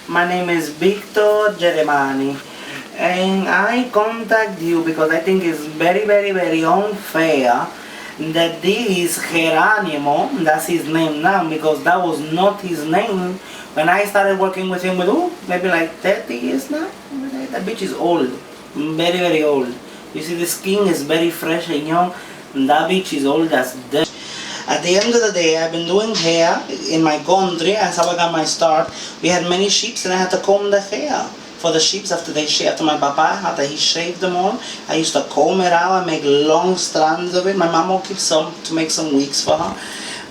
My name is Victor Geremani, and I contact you because I think it's very unfair that this Geranamo, that's his name now, because that was not his name when I started working with him maybe like 30 years now. That bitch is old, very old. You see the skin is very fresh and young, and that bitch is old as death. At the end of the day, I've been doing hair in my country. That's how I got my start. We had many sheep and I had to comb the hair for the sheep after they shaved. After my papa, after he shaved them all, I used to comb it out and make long strands of it. My mom will keep some to make some wigs for her.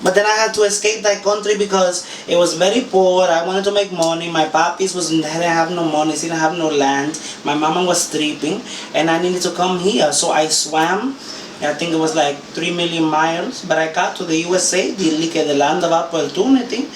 But then I had to escape that country because it was very poor. I wanted to make money. My papis didn't have no money, didn't have no land. My mama was stripping and I needed to come here. So I swam. I think it was like 3 million miles, but I got to the USA, the land of opportunity,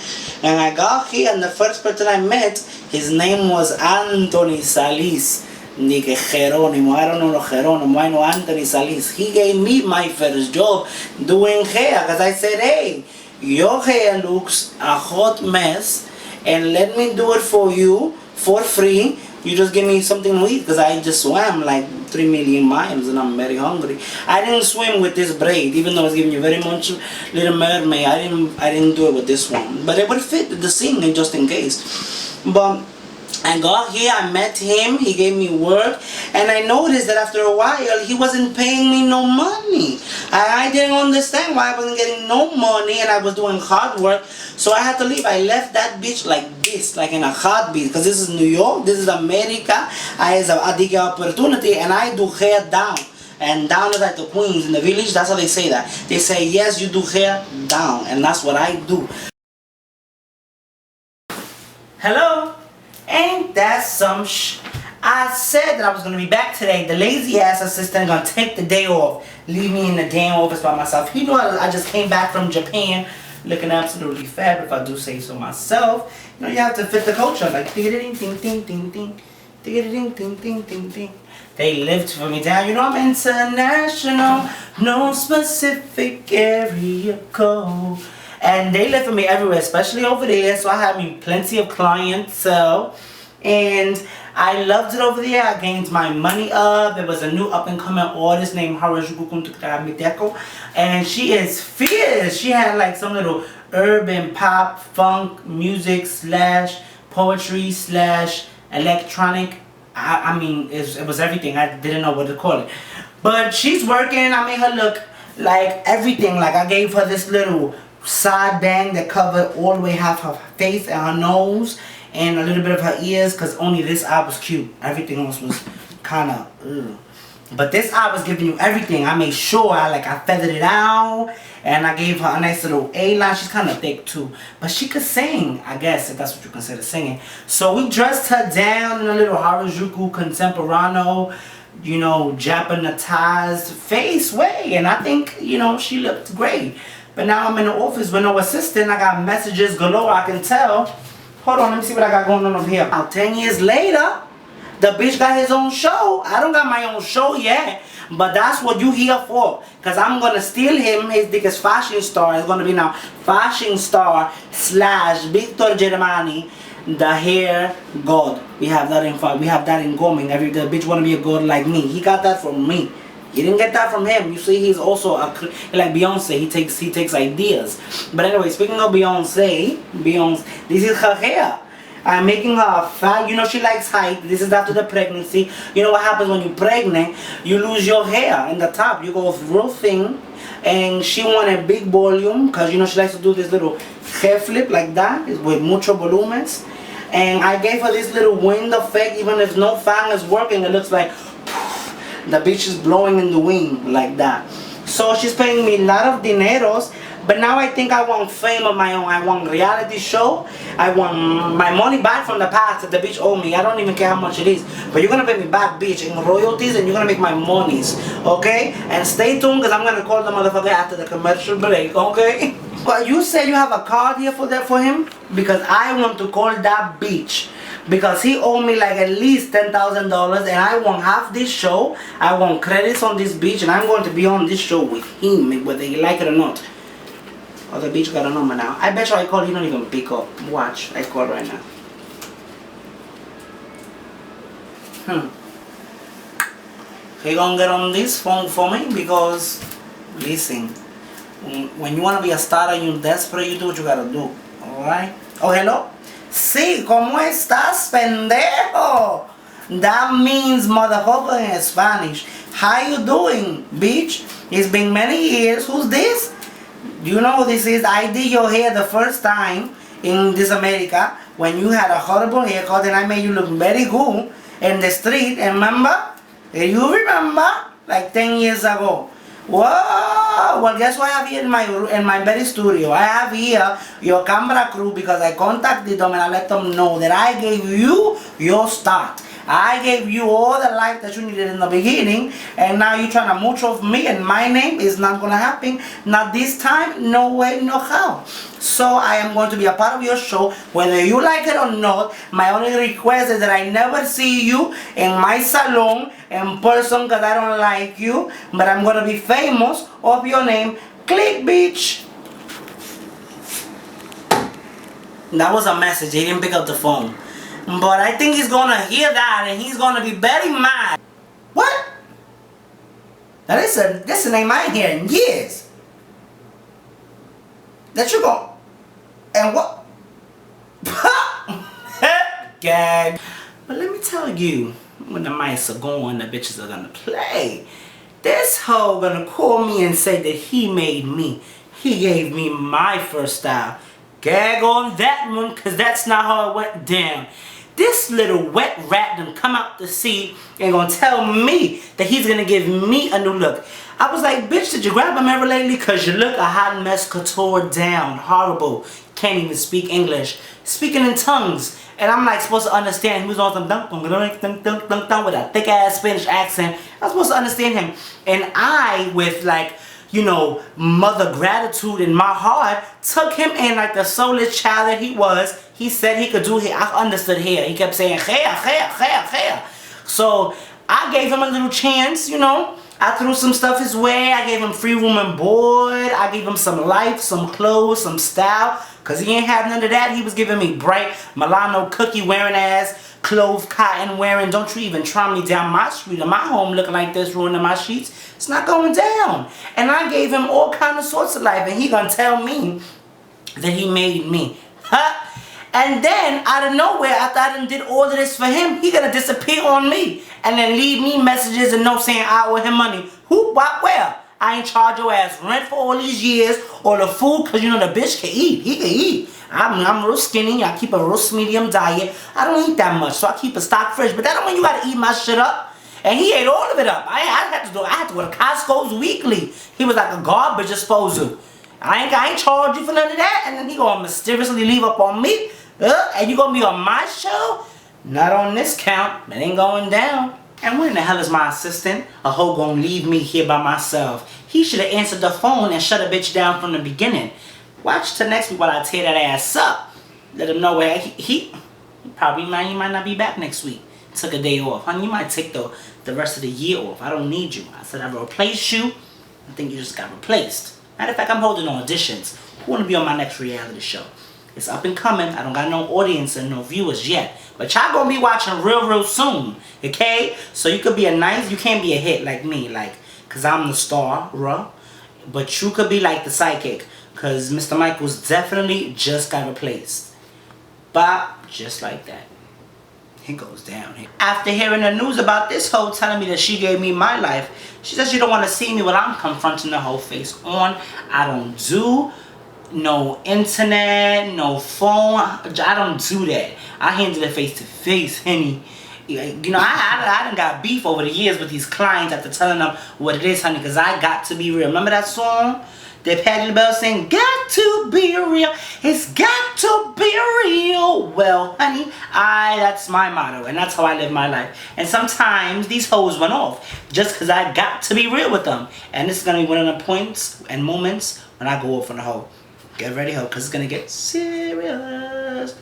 and I got here, and the first person I met, his name was Anthony Salis. Geronimo, I don't know Geronimo, I know Anthony Salis. He gave me my first job doing hair, because I said, hey, your hair looks a hot mess, and let me do it for you for free. You just give me something to eat, because I just swam like 3 million miles and I'm very hungry. I didn't swim with this braid, even though it's giving you very much Little Mermaid. I didn't do it with this one, but it would fit the scene just in case. But I got here, I met him, he gave me work, and I noticed that after a while he wasn't paying me no money. I didn't understand why I wasn't getting no money and I was doing hard work, so I had to leave. I left that bitch like this, like in a heartbeat, because this is New York, this is America, I have a big opportunity, and I do hair down. And down is like the Queens in the village, that's how they say that. They say, yes, you do hair down, and that's what I do. Hello? Ain't that some I said that I was going to be back today. The lazy ass assistant gonna take the day off. Leave me in the damn office by myself. He knew I just came back from Japan looking absolutely fab, if I do say so myself. You know, you have to fit the culture. Like, ding ding ding ding ding. Ding ding ding ding ding. They lived for me down. You know I'm international. No specific area code. And they live for me everywhere, especially over there. So I have me plenty of clientele. And I loved it over there. I gained my money up. There was a new up-and-coming artist named Harajuku Miteko. And she is fierce. She had like some little urban pop, funk, music / poetry / electronic. I mean, it was everything. I didn't know what to call it. But she's working. I made her look like everything. Like I gave her this little side bang that covered all the way half her face and her nose and a little bit of her ears, because only this eye was cute. Everything else was kind of but this eye was giving you everything. I made sure I feathered it out, and I gave her a nice little A-line. She's kind of thick too, but she could sing, I guess, if that's what you consider singing. So we dressed her down in a little Harajuku contemporano, you know, Japanese face way, and I think, you know, she looked great. But now I'm in the office with no assistant. I got messages galore, I can tell. Hold on, let me see what I got going on over here. Now, 10 years later, the bitch got his own show. I don't got my own show yet, but that's what you here for. Because I'm going to steal him, his biggest fashion star. It's going to be now fashion star / Victor Geremani, the hair god. We have that in common. The bitch want to be a god like me. He got that from me. He didn't get that from him. You see, he's also like Beyonce. He takes ideas. But anyway, speaking of Beyonce, this is her hair. I'm making her fat. You know, she likes height. This is after the pregnancy. You know what happens when you're pregnant? You lose your hair in the top. You go real thin. And she wanted big volume, because you know she likes to do this little hair flip like that with mucho volumens. And I gave her this little wind effect. Even if no fan is working, it looks like the bitch is blowing in the wind like that. So she's paying me a lot of dineros, but now I think I want fame of my own. I want reality show. I want my money back from the past that the bitch owed me. I don't even care how much it is, but you're gonna pay me back, bitch, in royalties, and you're gonna make my monies, okay? And stay tuned, because I'm gonna call the motherfucker after the commercial break, okay? But you said you have a card here for him, because I want to call that bitch. Because he owed me like at least $10,000, and I want half this show. I want credits on this bitch, and I'm going to be on this show with him, whether you like it or not. Oh, the bitch got a number now. I bet you I call, he don't even pick up. Watch, I call right now. He gonna get on this phone for me because, listen, when you wanna be a star and you're desperate, you do what you gotta do. Alright? Oh, hello? Sí, ¿cómo estás, pendejo? That means motherfucker in Spanish. How you doing, bitch? It's been many years. Who's this? Do you know who this is? I did your hair the first time in this America when you had a horrible haircut and I made you look very good in the street. Remember? You remember? Like 10 years ago. Whoa! Well, guess what I have here in my very studio? I have here your camera crew because I contacted them and I let them know that I gave you your start. I gave you all the life that you needed in the beginning, and now you're trying to mooch off me, and my name is not going to happen. Not this time, no way, no how. So I am going to be a part of your show, whether you like it or not. My only request is that I never see you in my salon in person because I don't like you, but I'm going to be famous of your name. Click, bitch. That was a message. He didn't pick up the phone. But I think he's gonna hear that and he's gonna be very mad. What? Now this a name I ain't heard in years. That you go and what? Gag. But let me tell you, when the mice are going, the bitches are gonna play. This hoe gonna call me and say that he made me. He gave me my first style. Gag on that one, cause that's not how it went down. This little wet rat done come out to sea and gonna tell me that he's gonna give me a new look. I was like, bitch, did you grab him ever lately? Cause you look a hot mess, couture down, horrible. Can't even speak English. Speaking in tongues. And I'm like supposed to understand. He was on some dunk with a thick ass Spanish accent. I'm supposed to understand him. And I, with like, you know, mother gratitude in my heart, took him in like the soulless child that he was. He said he could do hair. I understood hair. He kept saying hair. So I gave him a little chance, you know. I threw some stuff his way. I gave him free room and board. I gave him some life, some clothes, some style. Because he ain't have none of that. He was giving me bright Milano cookie wearing ass, clove cotton wearing. Don't you even try me down my street or my home looking like this, ruining my sheets. It's not going down. And I gave him all kind of sorts of life. And he gonna tell me that he made me. Huh? And then, out of nowhere, after I done did all of this for him, he gonna disappear on me. And then leave me messages and notes saying I owe him money. Who, what, where? I ain't charge your ass rent for all these years. Or the food, because you know the bitch can eat. He can eat. I'm real skinny. I keep a real medium diet. I don't eat that much, so I keep a stock fridge. But that don't mean you gotta eat my shit up. And he ate all of it up. I had to go to Costco's weekly. He was like a garbage disposal. I ain't charge you for none of that. And then he gonna mysteriously leave up on me. And you gonna be on my show? Not on this count. It ain't going down. And when the hell is my assistant? A hoe gonna leave me here by myself. He should have answered the phone and shut a bitch down from the beginning. Watch till next week while I tear that ass up. Let him know where he probably he might not be back next week. Took a day off. Honey, you might take the rest of the year off. I don't need you. I said I replace you. I think you just got replaced. Matter of fact, I'm holding auditions. Who wanna be on my next reality show? It's up and coming. I don't got no audience and no viewers yet. But y'all gonna be watching real soon. Okay? So you could be you can't be a hit like me, like, cause I'm the star, but you could be like the psychic, cause Mr. Michaels definitely just got replaced. Bop, just like that. It goes down here. After hearing the news about this hoe telling me that she gave me my life, she says she don't want to see me when I'm confronting the whole face on. I don't do no internet, no phone. I don't do that. I handle it face to face, honey. You know, I done got beef over the years with these clients after telling them what it is, honey, because I got to be real. Remember that song that Patti LaBelle sang? Got to be real. It's got to be real. Well, honey, that's my motto, and that's how I live my life. And sometimes these hoes run off just because I got to be real with them. And this is going to be one of the points and moments when I go off on a hoe. Get ready, hoe, because it's going to get serious.